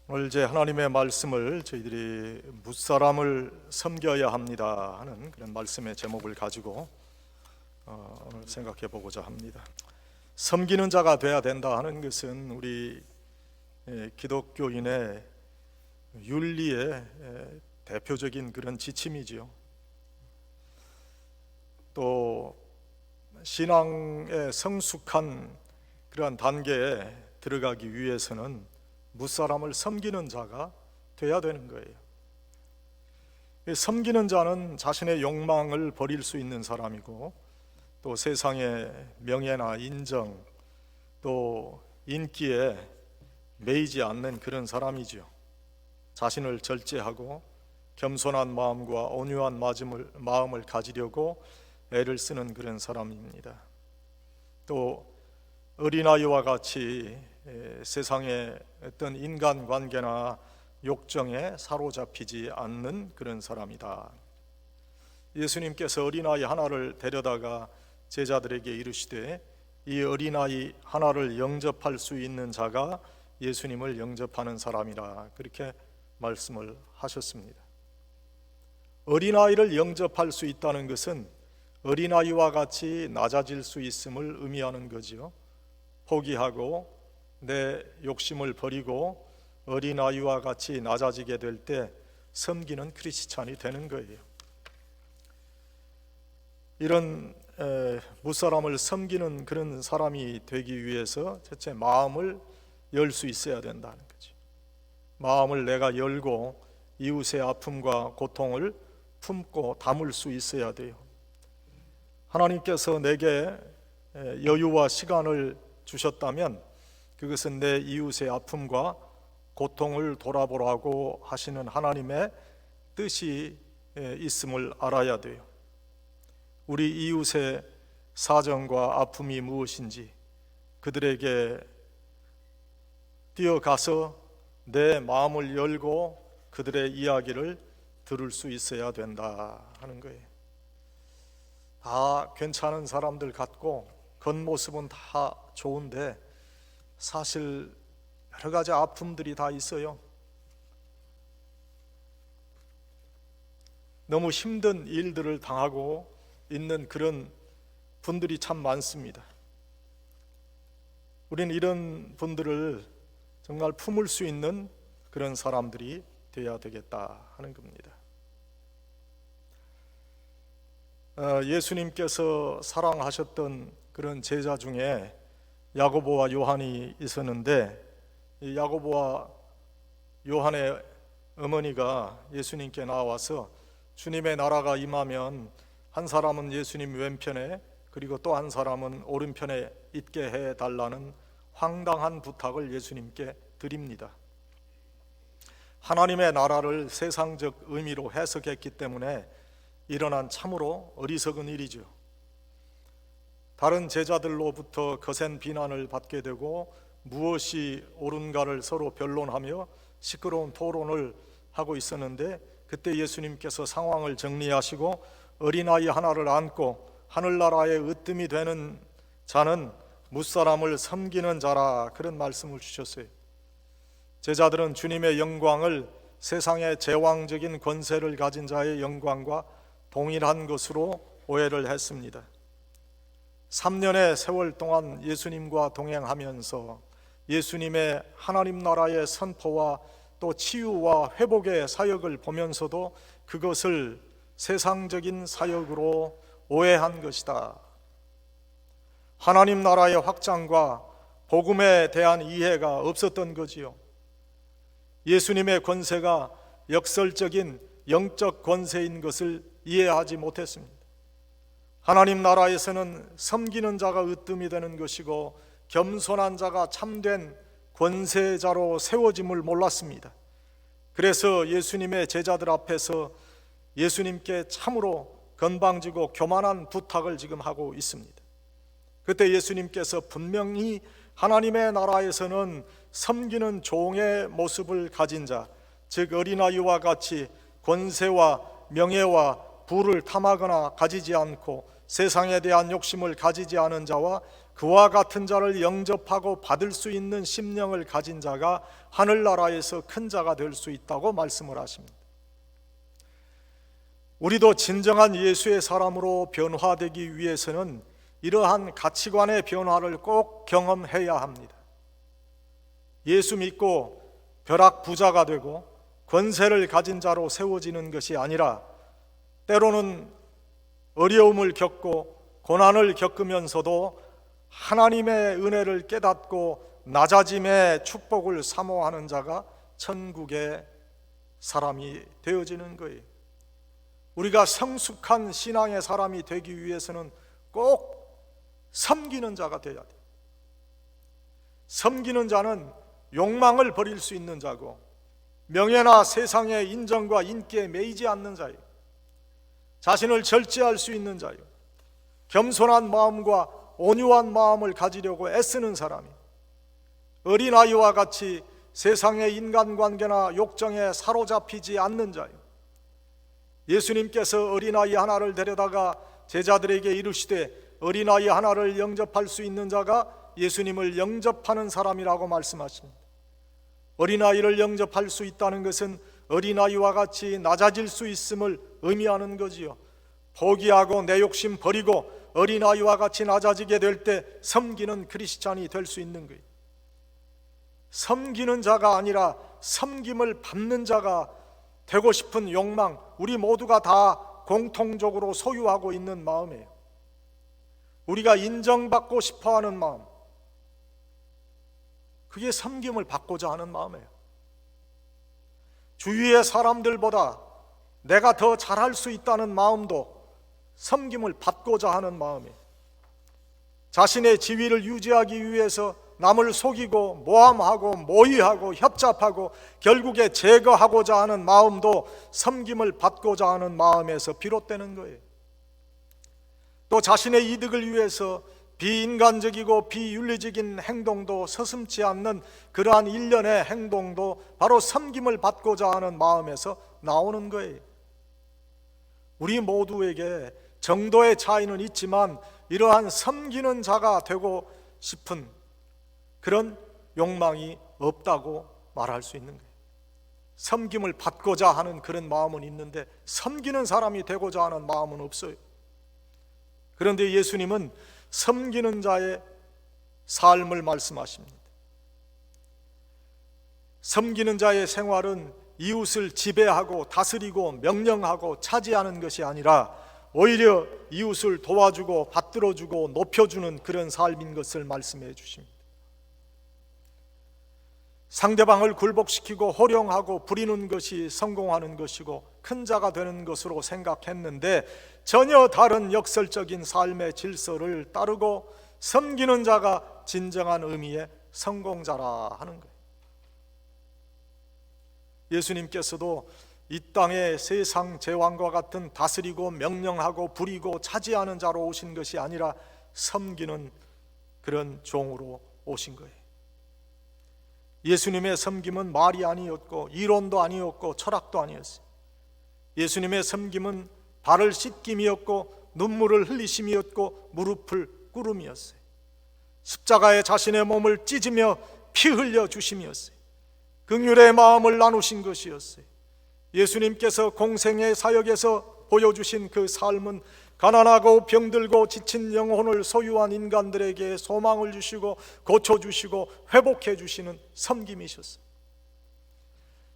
오늘 이제 하나님의 말씀을 저희들이 무사람을 섬겨야 합니다 하는 그런 말씀의 제목을 가지고 오늘 생각해 보고자 합니다. 섬기는 자가 돼야 된다 하는 것은 우리 기독교인의 윤리의 대표적인 그런 지침이지요. 또 신앙의 성숙한 그러한 단계에 들어가기 위해서는 무사람을 섬기는 자가 돼야 되는 거예요. 섬기는 자는 자신의 욕망을 버릴 수 있는 사람이고, 또 세상의 명예나 인정, 또 인기에 매이지 않는 그런 사람이지요. 자신을 절제하고 겸손한 마음과 온유한 마음을 가지려고 애를 쓰는 그런 사람입니다. 또 어린아이와 같이 세상의 어떤 인간관계나 욕정에 사로잡히지 않는 그런 사람이다. 예수님께서 어린아이 하나를 데려다가 제자들에게 이르시되 이 어린아이 하나를 영접할 수 있는 자가 예수님을 영접하는 사람이라, 그렇게 말씀을 하셨습니다. 어린아이를 영접할 수 있다는 것은 어린아이와 같이 낮아질 수 있음을 의미하는 거지요. 포기하고 내 욕심을 버리고 어린아이와 같이 낮아지게 될 때 섬기는 크리스찬이 되는 거예요. 이런 무사람을 섬기는 그런 사람이 되기 위해서 첫째, 마음을 열 수 있어야 된다는 거죠. 마음을 내가 열고 이웃의 아픔과 고통을 품고 담을 수 있어야 돼요. 하나님께서 내게 여유와 시간을 주셨다면 그것은 내 이웃의 아픔과 고통을 돌아보라고 하시는 하나님의 뜻이 있음을 알아야 돼요. 우리 이웃의 사정과 아픔이 무엇인지 그들에게 뛰어가서 내 마음을 열고 그들의 이야기를 들을 수 있어야 된다 하는 거예요. 다 괜찮은 사람들 같고 겉모습은 다 좋은데 사실 여러 가지 아픔들이 다 있어요. 너무 힘든 일들을 당하고 있는 그런 분들이 참 많습니다. 우리는 이런 분들을 정말 품을 수 있는 그런 사람들이 되어야 되겠다 하는 겁니다. 예수님께서 사랑하셨던 그런 제자 중에 야고보와 요한이 있었는데, 이 야고보와 요한의 어머니가 예수님께 나와서 주님의 나라가 임하면 한 사람은 예수님 왼편에 그리고 또 한 사람은 오른편에 있게 해달라는 황당한 부탁을 예수님께 드립니다. 하나님의 나라를 세상적 의미로 해석했기 때문에 일어난 참으로 어리석은 일이죠. 다른 제자들로부터 거센 비난을 받게 되고 무엇이 옳은가를 서로 변론하며 시끄러운 토론을 하고 있었는데, 그때 예수님께서 상황을 정리하시고 어린아이 하나를 안고 하늘나라의 으뜸이 되는 자는 무사람을 섬기는 자라, 그런 말씀을 주셨어요. 제자들은 주님의 영광을 세상의 제왕적인 권세를 가진 자의 영광과 동일한 것으로 오해를 했습니다. 3년의 세월 동안 예수님과 동행하면서 예수님의 하나님 나라의 선포와 또 치유와 회복의 사역을 보면서도 그것을 세상적인 사역으로 오해한 것이다. 하나님 나라의 확장과 복음에 대한 이해가 없었던 거지요. 예수님의 권세가 역설적인 영적 권세인 것을 이해하지 못했습니다. 하나님 나라에서는 섬기는 자가 으뜸이 되는 것이고 겸손한 자가 참된 권세자로 세워짐을 몰랐습니다. 그래서 예수님의 제자들 앞에서 예수님께 참으로 건방지고 교만한 부탁을 지금 하고 있습니다. 그때 예수님께서 분명히 하나님의 나라에서는 섬기는 종의 모습을 가진 자, 즉 어린아이와 같이 권세와 명예와 부를 탐하거나 가지지 않고 세상에 대한 욕심을 가지지 않은 자와 그와 같은 자를 영접하고 받을 수 있는 심령을 가진 자가 하늘나라에서 큰 자가 될 수 있다고 말씀을 하십니다. 우리도 진정한 예수의 사람으로 변화되기 위해서는 이러한 가치관의 변화를 꼭 경험해야 합니다. 예수 믿고 벼락 부자가 되고 권세를 가진 자로 세워지는 것이 아니라 때로는 어려움을 겪고 고난을 겪으면서도 하나님의 은혜를 깨닫고 낮아짐의 축복을 사모하는 자가 천국의 사람이 되어지는 거예요. 우리가 성숙한 신앙의 사람이 되기 위해서는 꼭 섬기는 자가 되어야 돼요. 섬기는 자는 욕망을 버릴 수 있는 자고 명예나 세상의 인정과 인기에 매이지 않는 자예요. 자신을 절제할 수 있는 자예요. 겸손한 마음과 온유한 마음을 가지려고 애쓰는 사람이, 어린아이와 같이 세상의 인간관계나 욕정에 사로잡히지 않는 자예요. 예수님께서 어린아이 하나를 데려다가 제자들에게 이르시되 어린아이 하나를 영접할 수 있는 자가 예수님을 영접하는 사람이라고 말씀하십니다. 어린아이를 영접할 수 있다는 것은 어린아이와 같이 낮아질 수 있음을 의미하는 거지요. 포기하고 내 욕심 버리고 어린아이와 같이 낮아지게 될 때 섬기는 크리스찬이 될 수 있는 거예요. 섬기는 자가 아니라 섬김을 받는 자가 되고 싶은 욕망, 우리 모두가 다 공통적으로 소유하고 있는 마음이에요. 우리가 인정받고 싶어하는 마음, 그게 섬김을 받고자 하는 마음이에요. 주위의 사람들보다 내가 더 잘할 수 있다는 마음도 섬김을 받고자 하는 마음이에요. 자신의 지위를 유지하기 위해서 남을 속이고 모함하고 모의하고 협잡하고 결국에 제거하고자 하는 마음도 섬김을 받고자 하는 마음에서 비롯되는 거예요. 또 자신의 이득을 위해서 비인간적이고 비윤리적인 행동도 서슴지 않는 그러한 일련의 행동도 바로 섬김을 받고자 하는 마음에서 나오는 거예요. 우리 모두에게 정도의 차이는 있지만 이러한 섬기는 자가 되고 싶은 그런 욕망이 없다고 말할 수 있는 거예요. 섬김을 받고자 하는 그런 마음은 있는데 섬기는 사람이 되고자 하는 마음은 없어요. 그런데 예수님은 섬기는 자의 삶을 말씀하십니다. 섬기는 자의 생활은 이웃을 지배하고 다스리고 명령하고 차지하는 것이 아니라 오히려 이웃을 도와주고 받들어주고 높여주는 그런 삶인 것을 말씀해 주십니다. 상대방을 굴복시키고 호령하고 부리는 것이 성공하는 것이고 큰 자가 되는 것으로 생각했는데 전혀 다른 역설적인 삶의 질서를 따르고 섬기는 자가 진정한 의미의 성공자라 하는 거예요. 예수님께서도 이 땅에 세상 제왕과 같은 다스리고 명령하고 부리고 차지하는 자로 오신 것이 아니라 섬기는 그런 종으로 오신 거예요. 예수님의 섬김은 말이 아니었고 이론도 아니었고 철학도 아니었어요. 예수님의 섬김은 발을 씻김이었고 눈물을 흘리심이었고 무릎을 꿇음이었어요. 십자가에 자신의 몸을 찢으며 피 흘려 주심이었어요. 긍휼의 마음을 나누신 것이었어요. 예수님께서 공생의 사역에서 보여주신 그 삶은 가난하고 병들고 지친 영혼을 소유한 인간들에게 소망을 주시고 고쳐주시고 회복해 주시는 섬김이셨어요.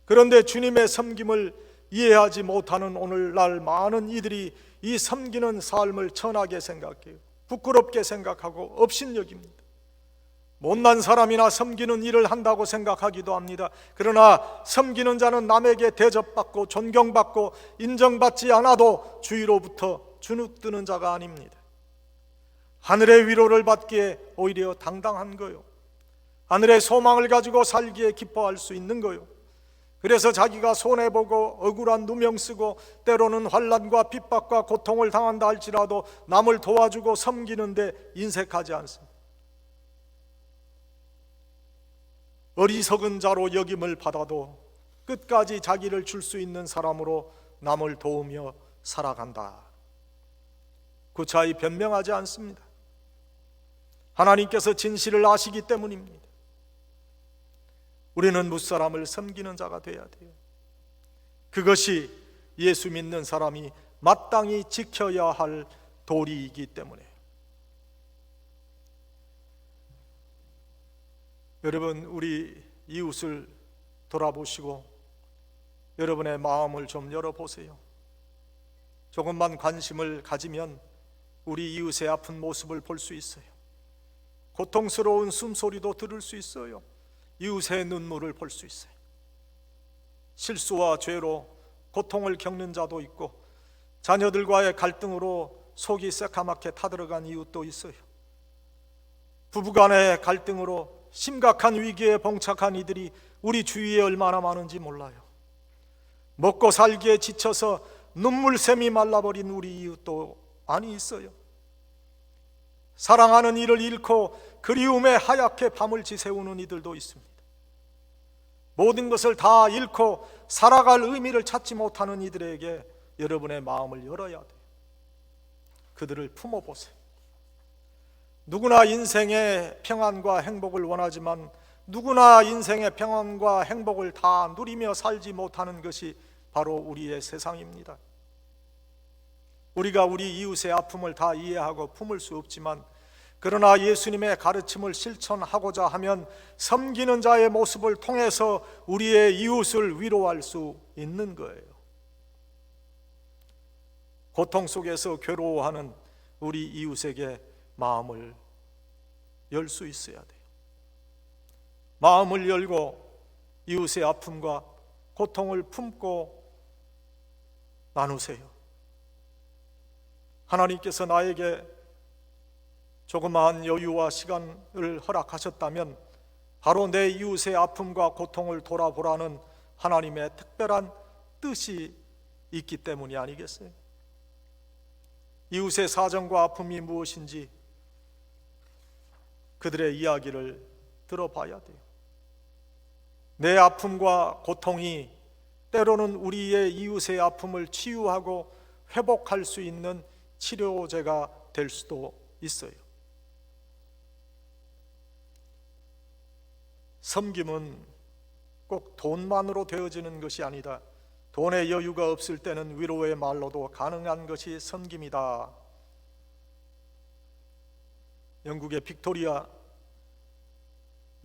그런데 주님의 섬김을 이해하지 못하는 오늘날 많은 이들이 이 섬기는 삶을 천하게 생각해요. 부끄럽게 생각하고 업신여깁니다. 못난 사람이나 섬기는 일을 한다고 생각하기도 합니다. 그러나 섬기는 자는 남에게 대접받고 존경받고 인정받지 않아도 주위로부터 주눅드는 자가 아닙니다. 하늘의 위로를 받기에 오히려 당당한 거요. 하늘의 소망을 가지고 살기에 기뻐할 수 있는 거요. 그래서 자기가 손해보고 억울한 누명 쓰고 때로는 환난과 핍박과 고통을 당한다 할지라도 남을 도와주고 섬기는데 인색하지 않습니다. 어리석은 자로 여김을 받아도 끝까지 자기를 줄 수 있는 사람으로 남을 도우며 살아간다. 그 차이 변명하지 않습니다. 하나님께서 진실을 아시기 때문입니다. 우리는 무사람을 섬기는 자가 되어야 돼요. 그것이 예수 믿는 사람이 마땅히 지켜야 할 도리이기 때문에. 여러분, 우리 이웃을 돌아보시고 여러분의 마음을 좀 열어보세요. 조금만 관심을 가지면 우리 이웃의 아픈 모습을 볼 수 있어요. 고통스러운 숨소리도 들을 수 있어요. 이웃의 눈물을 볼 수 있어요. 실수와 죄로 고통을 겪는 자도 있고, 자녀들과의 갈등으로 속이 새카맣게 타들어간 이웃도 있어요. 부부간의 갈등으로 심각한 위기에 봉착한 이들이 우리 주위에 얼마나 많은지 몰라요. 먹고 살기에 지쳐서 눈물샘이 말라버린 우리 이웃도 많이 있어요. 사랑하는 이를 잃고 그리움에 하얗게 밤을 지새우는 이들도 있습니다. 모든 것을 다 잃고 살아갈 의미를 찾지 못하는 이들에게 여러분의 마음을 열어야 돼요. 그들을 품어보세요. 누구나 인생의 평안과 행복을 원하지만 누구나 인생의 평안과 행복을 다 누리며 살지 못하는 것이 바로 우리의 세상입니다. 우리가 우리 이웃의 아픔을 다 이해하고 품을 수 없지만, 그러나 예수님의 가르침을 실천하고자 하면 섬기는 자의 모습을 통해서 우리의 이웃을 위로할 수 있는 거예요. 고통 속에서 괴로워하는 우리 이웃에게 마음을 열 수 있어야 돼요. 마음을 열고 이웃의 아픔과 고통을 품고 나누세요. 하나님께서 나에게 조그마한 여유와 시간을 허락하셨다면 바로 내 이웃의 아픔과 고통을 돌아보라는 하나님의 특별한 뜻이 있기 때문이 아니겠어요? 이웃의 사정과 아픔이 무엇인지 그들의 이야기를 들어봐야 돼요. 내 아픔과 고통이 때로는 우리의 이웃의 아픔을 치유하고 회복할 수 있는 치료제가 될 수도 있어요. 섬김은 꼭 돈만으로 되어지는 것이 아니다. 돈의 여유가 없을 때는 위로의 말로도 가능한 것이 섬김이다. 영국의 빅토리아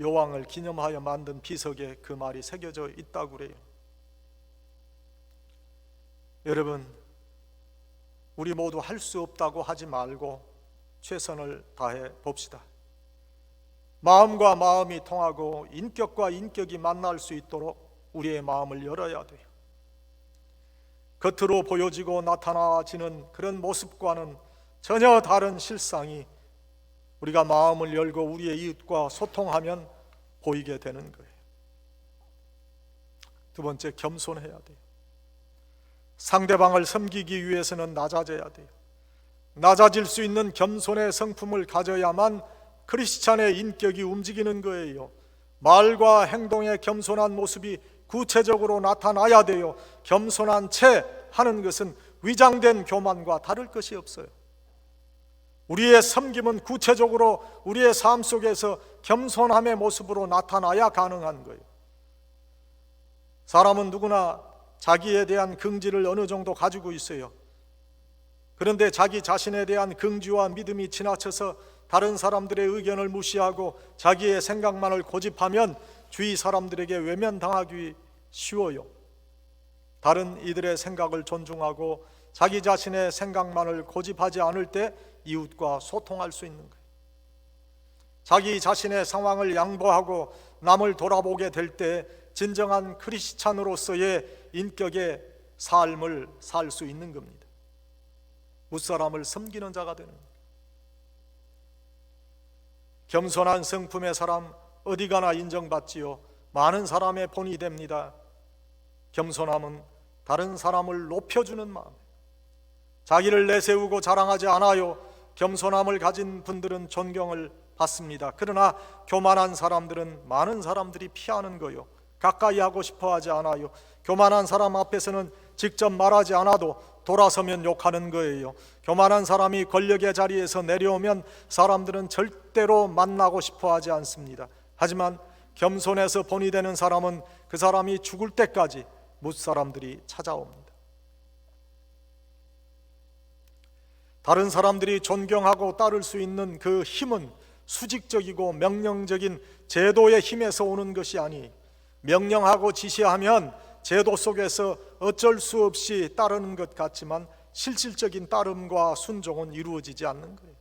여왕을 기념하여 만든 비석에 그 말이 새겨져 있다고 그래요. 여러분, 우리 모두 할 수 없다고 하지 말고 최선을 다해 봅시다. 마음과 마음이 통하고 인격과 인격이 만날 수 있도록 우리의 마음을 열어야 돼요. 겉으로 보여지고 나타나지는 그런 모습과는 전혀 다른 실상이 우리가 마음을 열고 우리의 이웃과 소통하면 보이게 되는 거예요. 두 번째, 겸손해야 돼요. 상대방을 섬기기 위해서는 낮아져야 돼요. 낮아질 수 있는 겸손의 성품을 가져야만 크리스찬의 인격이 움직이는 거예요. 말과 행동의 겸손한 모습이 구체적으로 나타나야 돼요. 겸손한 채 하는 것은 위장된 교만과 다를 것이 없어요. 우리의 섬김은 구체적으로 우리의 삶 속에서 겸손함의 모습으로 나타나야 가능한 거예요. 사람은 누구나 자기에 대한 긍지를 어느 정도 가지고 있어요. 그런데 자기 자신에 대한 긍지와 믿음이 지나쳐서 다른 사람들의 의견을 무시하고 자기의 생각만을 고집하면 주위 사람들에게 외면당하기 쉬워요. 다른 이들의 생각을 존중하고 자기 자신의 생각만을 고집하지 않을 때 이웃과 소통할 수 있는 거예요. 자기 자신의 상황을 양보하고 남을 돌아보게 될 때 진정한 크리스찬으로서의 인격의 삶을 살 수 있는 겁니다. 무사람을 섬기는 자가 되는 겁니다. 겸손한 성품의 사람 어디 가나 인정받지요. 많은 사람의 본이 됩니다. 겸손함은 다른 사람을 높여주는 마음, 자기를 내세우고 자랑하지 않아요. 겸손함을 가진 분들은 존경을 받습니다. 그러나 교만한 사람들은 많은 사람들이 피하는 거요. 가까이 하고 싶어 하지 않아요. 교만한 사람 앞에서는 직접 말하지 않아도 돌아서면 욕하는 거예요. 교만한 사람이 권력의 자리에서 내려오면 사람들은 절대로 만나고 싶어 하지 않습니다. 하지만 겸손해서 본이 되는 사람은 그 사람이 죽을 때까지 무사람들이 찾아옵니다. 다른 사람들이 존경하고 따를 수 있는 그 힘은 수직적이고 명령적인 제도의 힘에서 오는 것이 아니, 명령하고 지시하면 제도 속에서 어쩔 수 없이 따르는 것 같지만 실질적인 따름과 순종은 이루어지지 않는 거예요.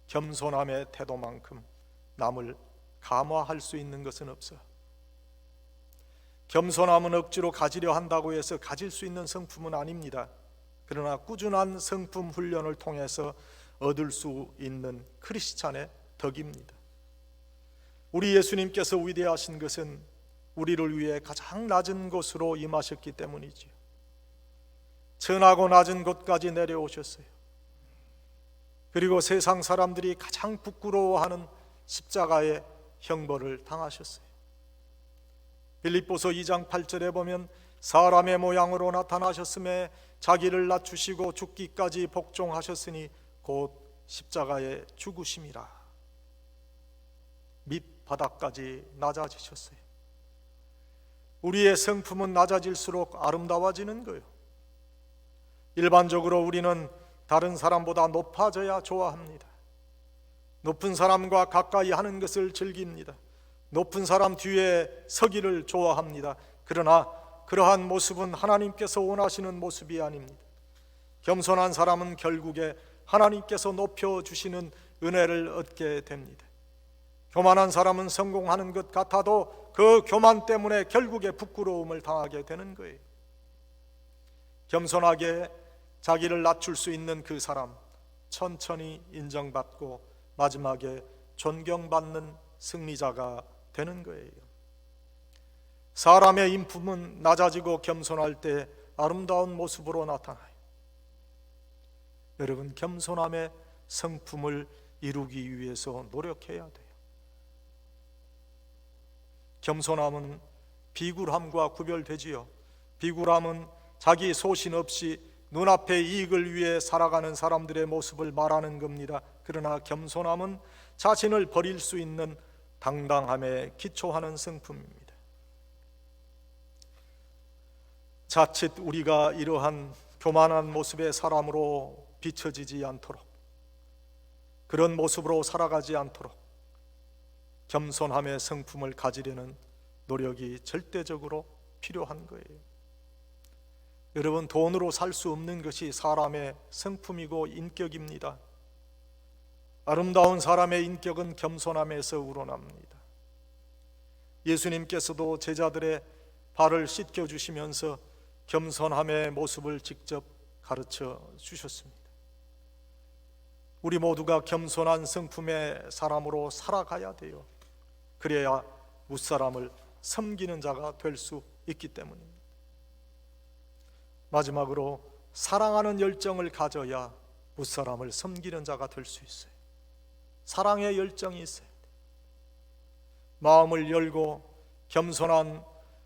겸손함의 태도만큼 남을 감화할 수 있는 것은 없어. 겸손함은 억지로 가지려 한다고 해서 가질 수 있는 성품은 아닙니다. 그러나 꾸준한 성품 훈련을 통해서 얻을 수 있는 크리스찬의 덕입니다. 우리 예수님께서 위대하신 것은 우리를 위해 가장 낮은 곳으로 임하셨기 때문이지요. 천하고 낮은 곳까지 내려오셨어요. 그리고 세상 사람들이 가장 부끄러워하는 십자가의 형벌을 당하셨어요. 빌립보서 2장 8절에 보면 사람의 모양으로 나타나셨음에 자기를 낮추시고 죽기까지 복종하셨으니 곧 십자가에 죽으심이라. 밑바닥까지 낮아지셨어요. 우리의 성품은 낮아질수록 아름다워지는 거예요. 일반적으로 우리는 다른 사람보다 높아져야 좋아합니다. 높은 사람과 가까이 하는 것을 즐깁니다. 높은 사람 뒤에 서기를 좋아합니다. 그러나 그러한 모습은 하나님께서 원하시는 모습이 아닙니다. 겸손한 사람은 결국에 하나님께서 높여주시는 은혜를 얻게 됩니다. 교만한 사람은 성공하는 것 같아도 그 교만 때문에 결국에 부끄러움을 당하게 되는 거예요. 겸손하게 자기를 낮출 수 있는 그 사람, 천천히 인정받고 마지막에 존경받는 승리자가 되는 거예요. 사람의 인품은 낮아지고 겸손할 때 아름다운 모습으로 나타나요. 여러분, 겸손함의 성품을 이루기 위해서 노력해야 돼요. 겸손함은 비굴함과 구별되지요. 비굴함은 자기 소신 없이 눈앞의 이익을 위해 살아가는 사람들의 모습을 말하는 겁니다. 그러나 겸손함은 자신을 버릴 수 있는 당당함에 기초하는 성품입니다. 자칫 우리가 이러한 교만한 모습의 사람으로 비춰지지 않도록, 그런 모습으로 살아가지 않도록 겸손함의 성품을 가지려는 노력이 절대적으로 필요한 거예요. 여러분, 돈으로 살 수 없는 것이 사람의 성품이고 인격입니다. 아름다운 사람의 인격은 겸손함에서 우러납니다. 예수님께서도 제자들의 발을 씻겨주시면서 겸손함의 모습을 직접 가르쳐 주셨습니다. 우리 모두가 겸손한 성품의 사람으로 살아가야 돼요. 그래야 무사람을 섬기는 자가 될 수 있기 때문입니다. 마지막으로 사랑하는 열정을 가져야 무사람을 섬기는 자가 될 수 있어요. 사랑의 열정이 있어야 돼요. 마음을 열고 겸손한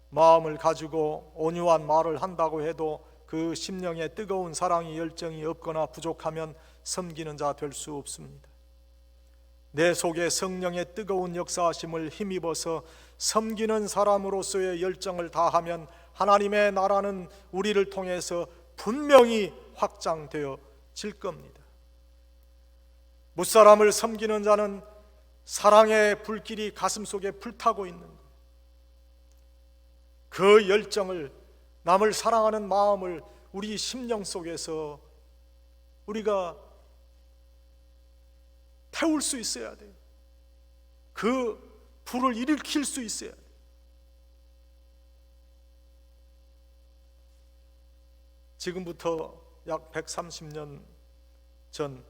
마음을 가지고 온유한 말을 한다고 해도 그 심령에 뜨거운 사랑의 열정이 없거나 부족하면 섬기는 자 될 수 없습니다. 내 속에 성령의 뜨거운 역사하심을 힘입어서 섬기는 사람으로서의 열정을 다하면 하나님의 나라는 우리를 통해서 분명히 확장되어질 겁니다. 무사람을 섬기는 자는 사랑의 불길이 가슴속에 불타고 있는 거예요. 그 열정을, 남을 사랑하는 마음을 우리 심령 속에서 우리가 태울 수 있어야 돼요. 그 불을 일으킬 수 있어야 돼요. 지금부터 약 130년 전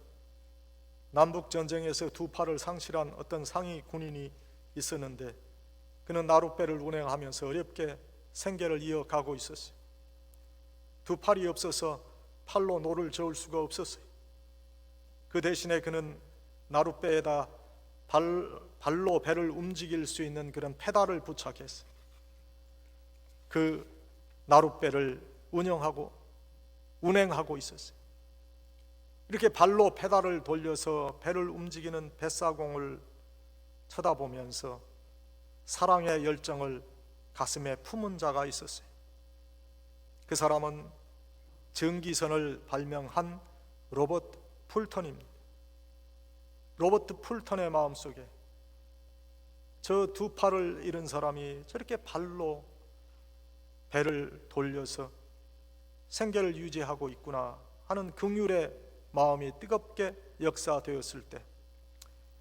남북전쟁에서 두 팔을 상실한 어떤 상위 군인이 있었는데, 그는 나룻배를 운행하면서 어렵게 생계를 이어가고 있었어요. 두 팔이 없어서 팔로 노를 저을 수가 없었어요. 그 대신에 그는 나룻배에다 발로 배를 움직일 수 있는 그런 페달을 부착했어요. 그 나룻배를 운행하고 있었어요. 이렇게 발로 페달을 돌려서 배를 움직이는 뱃사공을 쳐다보면서 사랑의 열정을 가슴에 품은 자가 있었어요. 그 사람은 전기선을 발명한 로버트 풀턴입니다. 로버트 풀턴의 마음속에 저 두 팔을 잃은 사람이 저렇게 발로 배를 돌려서 생계를 유지하고 있구나 하는 긍휼의 마음이 뜨겁게 역사되었을 때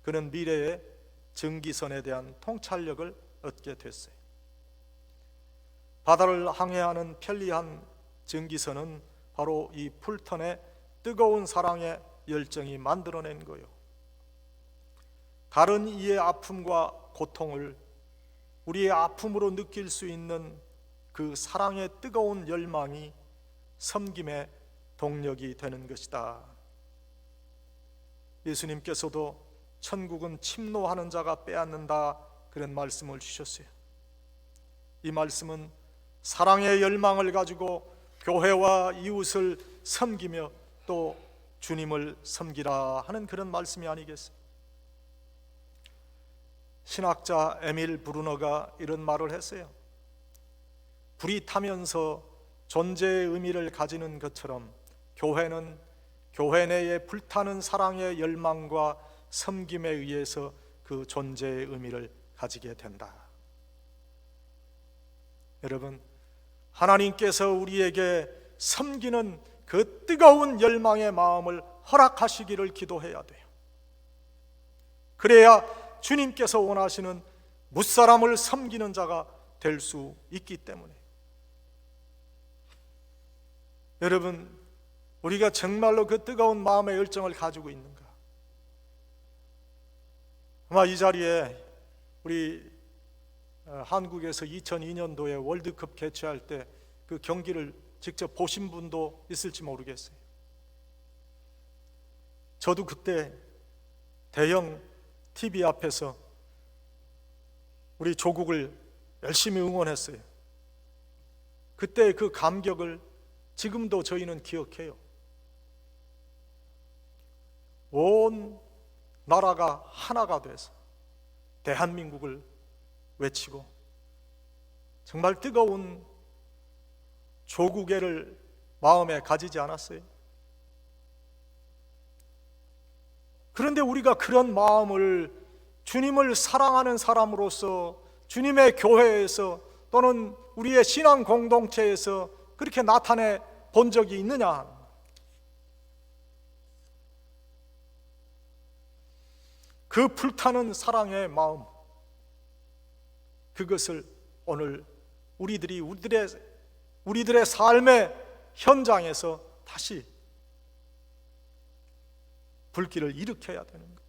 그는 미래의 전기선에 대한 통찰력을 얻게 됐어요. 바다를 항해하는 편리한 전기선은 바로 이 풀턴의 뜨거운 사랑의 열정이 만들어낸 거예요. 다른 이의 아픔과 고통을 우리의 아픔으로 느낄 수 있는 그 사랑의 뜨거운 열망이 섬김의 동력이 되는 것이다. 예수님께서도 천국은 침노하는 자가 빼앗는다 그런 말씀을 주셨어요. 이 말씀은 사랑의 열망을 가지고 교회와 이웃을 섬기며 또 주님을 섬기라 하는 그런 말씀이 아니겠어요? 신학자 에밀 브루너가 이런 말을 했어요. 불이 타면서 존재의 의미를 가지는 것처럼 교회는 교회 내에 불타는 사랑의 열망과 섬김에 의해서 그 존재의 의미를 가지게 된다. 여러분, 하나님께서 우리에게 섬기는 그 뜨거운 열망의 마음을 허락하시기를 기도해야 돼요. 그래야 주님께서 원하시는 무사람을 섬기는 자가 될 수 있기 때문에. 여러분, 우리가 정말로 그 뜨거운 마음의 열정을 가지고 있는가? 아마 이 자리에 우리 한국에서 2002년도에 월드컵 개최할 때 그 경기를 직접 보신 분도 있을지 모르겠어요. 저도 그때 대형 TV 앞에서 우리 조국을 열심히 응원했어요. 그때 그 감격을 지금도 저희는 기억해요. 온 나라가 하나가 돼서 대한민국을 외치고 정말 뜨거운 조국애를 마음에 가지지 않았어요? 그런데 우리가 그런 마음을 주님을 사랑하는 사람으로서 주님의 교회에서 또는 우리의 신앙 공동체에서 그렇게 나타내 본 적이 있느냐? 그 불타는 사랑의 마음, 그것을 오늘 우리들의 삶의 현장에서 다시 불길을 일으켜야 되는 거예요.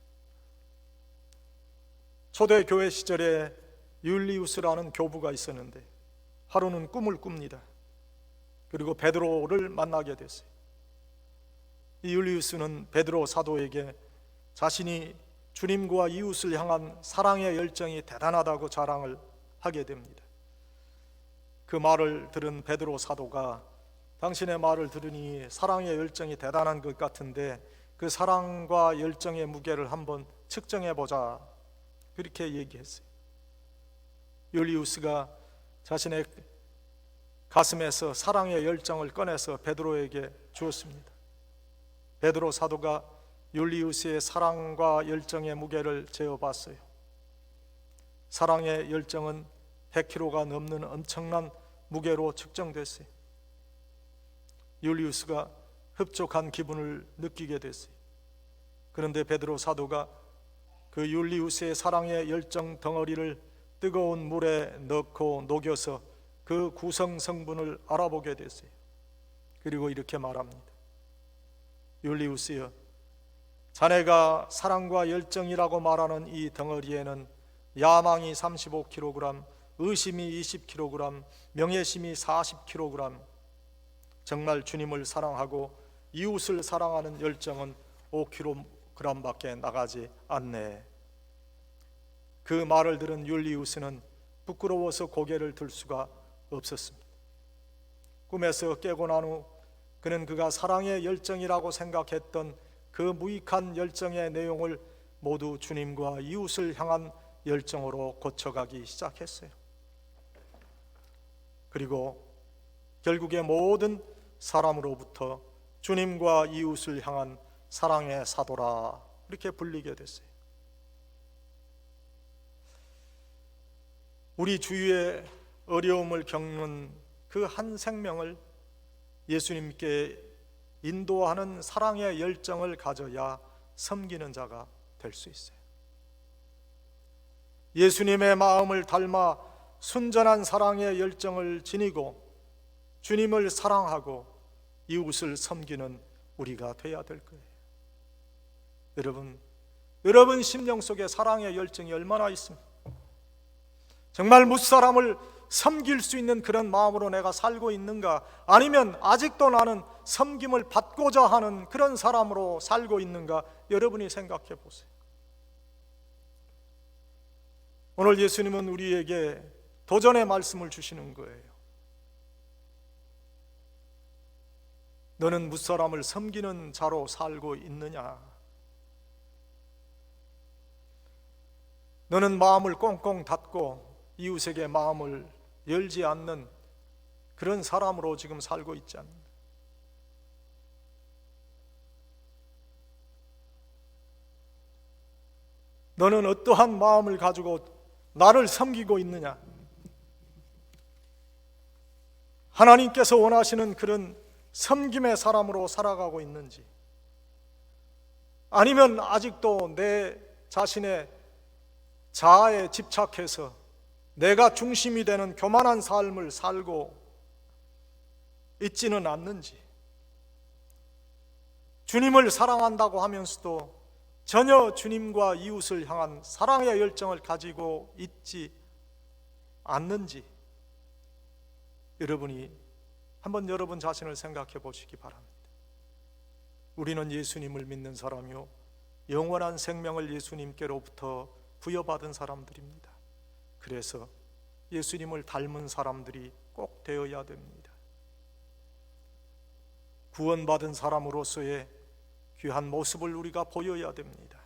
초대교회 시절에 율리우스라는 교부가 있었는데 하루는 꿈을 꿉니다. 그리고 베드로를 만나게 됐어요. 이 율리우스는 베드로 사도에게 자신이 주님과 이웃을 향한 사랑의 열정이 대단하다고 자랑을 하게 됩니다. 그 말을 들은 베드로 사도가 당신의 말을 들으니 사랑의 열정이 대단한 것 같은데 그 사랑과 열정의 무게를 한번 측정해 보자, 그렇게 얘기했어요. 율리우스가 자신의 가슴에서 사랑의 열정을 꺼내서 베드로에게 주었습니다. 베드로 사도가 율리우스의 사랑과 열정의 무게를 재어봤어요. 사랑의 열정은 100kg가 넘는 엄청난 무게로 측정됐어요. 율리우스가 흡족한 기분을 느끼게 됐어요. 그런데 베드로 사도가 그 율리우스의 사랑의 열정 덩어리를 뜨거운 물에 넣고 녹여서 그 구성 성분을 알아보게 됐어요. 그리고 이렇게 말합니다. 율리우스여, 자네가 사랑과 열정이라고 말하는 이 덩어리에는 야망이 35kg, 의심이 20kg, 명예심이 40kg, 정말 주님을 사랑하고 이웃을 사랑하는 열정은 5kg밖에 나가지 않네. 그 말을 들은 율리우스는 부끄러워서 고개를 들 수가 없었습니다. 꿈에서 깨고 난 후 그는 그가 사랑의 열정이라고 생각했던 그 무익한 열정의 내용을 모두 주님과 이웃을 향한 열정으로 고쳐가기 시작했어요. 그리고 결국에 모든 사람으로부터 주님과 이웃을 향한 사랑의 사도라 이렇게 불리게 됐어요. 우리 주위에 어려움을 겪는 그 한 생명을 예수님께 인도하는 사랑의 열정을 가져야 섬기는 자가 될 수 있어요. 예수님의 마음을 닮아 순전한 사랑의 열정을 지니고 주님을 사랑하고 이웃을 섬기는 우리가 돼야 될 거예요. 여러분 심령 속에 사랑의 열정이 얼마나 있습니까? 정말 무사람을 섬길 수 있는 그런 마음으로 내가 살고 있는가? 아니면 아직도 나는 섬김을 받고자 하는 그런 사람으로 살고 있는가? 여러분이 생각해 보세요. 오늘 예수님은 우리에게 도전의 말씀을 주시는 거예요. 너는 무사람을 섬기는 자로 살고 있느냐? 너는 마음을 꽁꽁 닫고 이웃에게 마음을 열지 않는 그런 사람으로 지금 살고 있지 않는다. 너는 어떠한 마음을 가지고 나를 섬기고 있느냐? 하나님께서 원하시는 그런 섬김의 사람으로 살아가고 있는지, 아니면 아직도 내 자신의 자아에 집착해서 내가 중심이 되는 교만한 삶을 살고 있지는 않는지, 주님을 사랑한다고 하면서도 전혀 주님과 이웃을 향한 사랑의 열정을 가지고 있지 않는지, 여러분이 한번 여러분 자신을 생각해 보시기 바랍니다. 우리는 예수님을 믿는 사람이요 영원한 생명을 예수님께로부터 부여받은 사람들입니다. 그래서 예수님을 닮은 사람들이 꼭 되어야 됩니다. 구원받은 사람으로서의 귀한 모습을 우리가 보여야 됩니다.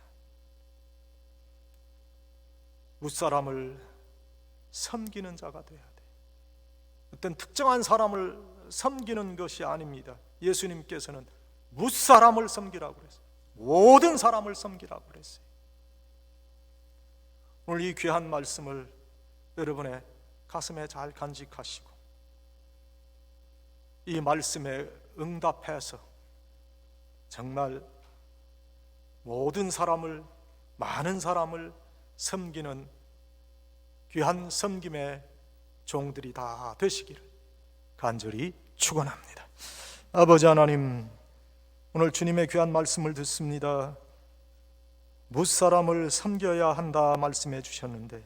무사람을 섬기는 자가 되어야 돼. 어떤 특정한 사람을 섬기는 것이 아닙니다. 예수님께서는 무사람을 섬기라고 그랬어요. 모든 사람을 섬기라고 그랬어요. 오늘 이 귀한 말씀을 여러분의 가슴에 잘 간직하시고 이 말씀에 응답해서 정말 모든 사람을, 많은 사람을 섬기는 귀한 섬김의 종들이 다 되시기를 간절히 축원합니다. 아버지 하나님, 오늘 주님의 귀한 말씀을 듣습니다. 무사람을 섬겨야 한다 말씀해 주셨는데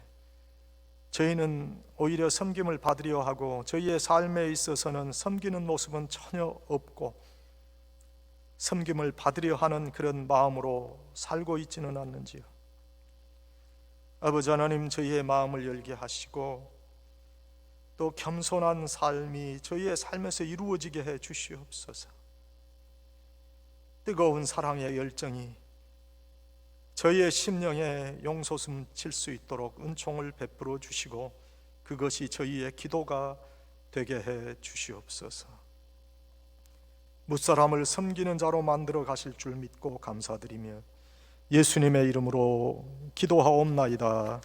저희는 오히려 섬김을 받으려 하고 저희의 삶에 있어서는 섬기는 모습은 전혀 없고 섬김을 받으려 하는 그런 마음으로 살고 있지는 않는지요. 아버지 하나님, 저희의 마음을 열게 하시고 또 겸손한 삶이 저희의 삶에서 이루어지게 해 주시옵소서. 뜨거운 사랑의 열정이 저희의 심령에 용솟음 칠 수 있도록 은총을 베풀어 주시고 그것이 저희의 기도가 되게 해 주시옵소서. 무사람을 섬기는 자로 만들어 가실 줄 믿고 감사드리며 예수님의 이름으로 기도하옵나이다.